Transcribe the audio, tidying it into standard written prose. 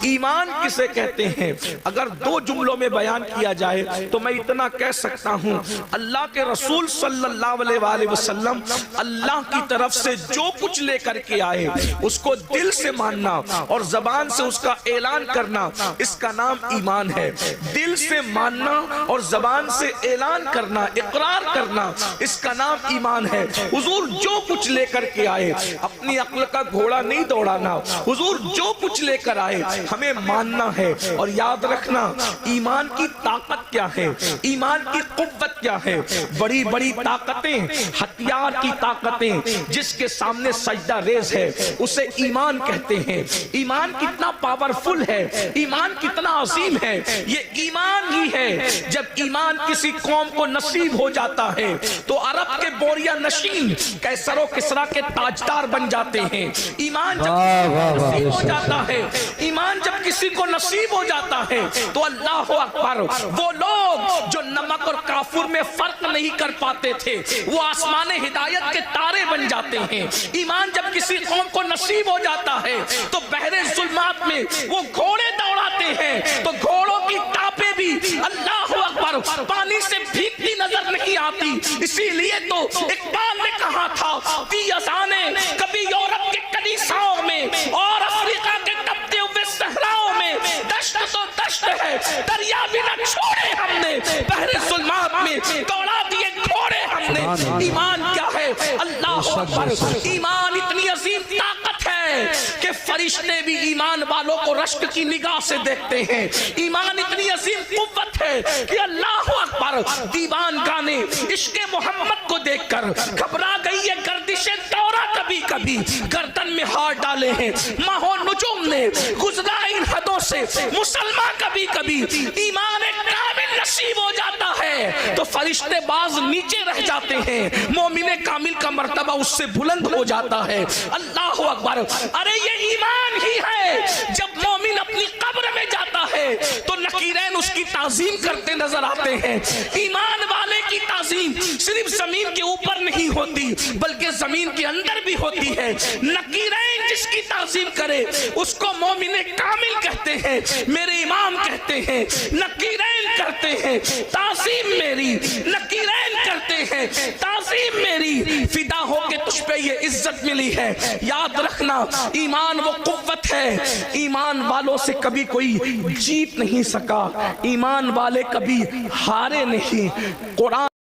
ایمان کسے کہتے ہیں؟ اگر دو جملوں میں بیان کیا جائے تو میں اتنا کہہ سکتا ہوں، اللہ کے رسول صلی اللہ علیہ وآلہ وسلم اللہ کی طرف سے جو کچھ لے کر کے آئے اس کو دل سے ماننا اور زبان سے اس کا اعلان کرنا، اس کا نام ایمان ہے۔ دل سے ماننا اور زبان سے اعلان کرنا، اقرار کرنا، اس کا نام ایمان ہے۔ حضور جو کچھ لے کر کے آئے، اپنی عقل کا گھوڑا نہیں دوڑانا، حضور جو کچھ لے کر آئے ہمیں ماننا ہے۔ اور یاد رکھنا ایمان کی طاقت کیا ہے، ایمان کی قوت کیا ہے۔ بڑی بڑی طاقتیں، ہتھیار کی طاقتیں جس کے سامنے سجدہ ریز ہے اسے ایمان کہتے ہیں۔ ایمان کتنا پاورفل ہے، ایمان کتنا عظیم ہے، یہ ایمان ہی ہے۔ جب ایمان کسی قوم کو نصیب ہو جاتا ہے تو عرب کے بوریا نشین قیصر و کسریٰ کے تاجدار بن جاتے ہیں۔ ایمان جب نصیب ہو جاتا ہے، ایمان جب کسی کو نصیب ہو جاتا ہے تو اللہ اکبر، وہ لوگ جو نمک اور کافور میں فرق نہیں کر پاتے تھے وہ آسمان ہدایت کے تارے بن جاتے ہیں۔ ایمان جب کسی قوم کو نصیب ہو جاتا ہے تو بحر ظلمات میں وہ گھوڑے دوڑاتے ہیں تو گھوڑوں کی ٹاپیں بھی اللہ اکبر پانی سے بھیگتی نظر نہیں آتی۔ اسی لیے تو اقبال نے کہا تھا کہ اذانیں کبھی یورپ کے کلیساؤں میں اور افریقہ کے تپتے ہوئے صحراؤں میں دشت تو دشت ہے، دریا بھی نہ چھوڑے ہم نے، بحر ظلمات میں دوڑا دیے گھوڑے ہم نے۔ ایمان کیا ہے؟ اللہ اکبر، ایمان اتنی عظیم طاقت ہے کہ فرشتے بھی ایمان والوں کو رشک کی نگاہ سے دیکھتے ہیں۔ ایمان اتنی عظیم قوت ہے کہ اللہ اکبر، دیوان گانے عشق محمد کو دیکھ کر گھبرا گئی ہے گردش دورہ، کبھی کبھی گردن میں ہاتھ ڈالے ہیں ماہ و نجوم نے، گزرا ان حدوں سے مسلمان کبھی کبھی ایمان کامل نصیب ہو جاتا ہے تو فرشتے باز نیچے رہ جاتے ہیں، مومن کامل کا مرتبہ اس سے بلند ہو جاتا ہے۔ اللہ اکبر، ارے یہ ایمان ہی ہے۔ جب مومن اپنی قبر میں جاتا ہے تو نکیرین اس کی تعظیم کرتے نظر آتے ہیں۔ ایمان والے کی تعظیم صرف زمین کے اوپر نہیں ہوتی بلکہ زمین کے اندر بھی ہوتی ہے۔ نکیرین جس کی تعظیم کرے اس کو مومن کامل کہتے ہیں، میرے امام کہتے ہیں۔ نکیرین کرتے ہیں تعظیم میری، نکیرین کرتے ہیں تعظیم میری، فدا ہو کے تجھ پہ یہ عزت ملی ہے۔ یاد رکھنا ایمان وہ قوت ہے، ایمان والوں سے کبھی کوئی جیت نہیں سکا، ایمان والے کبھی ہارے نہیں۔ قرآن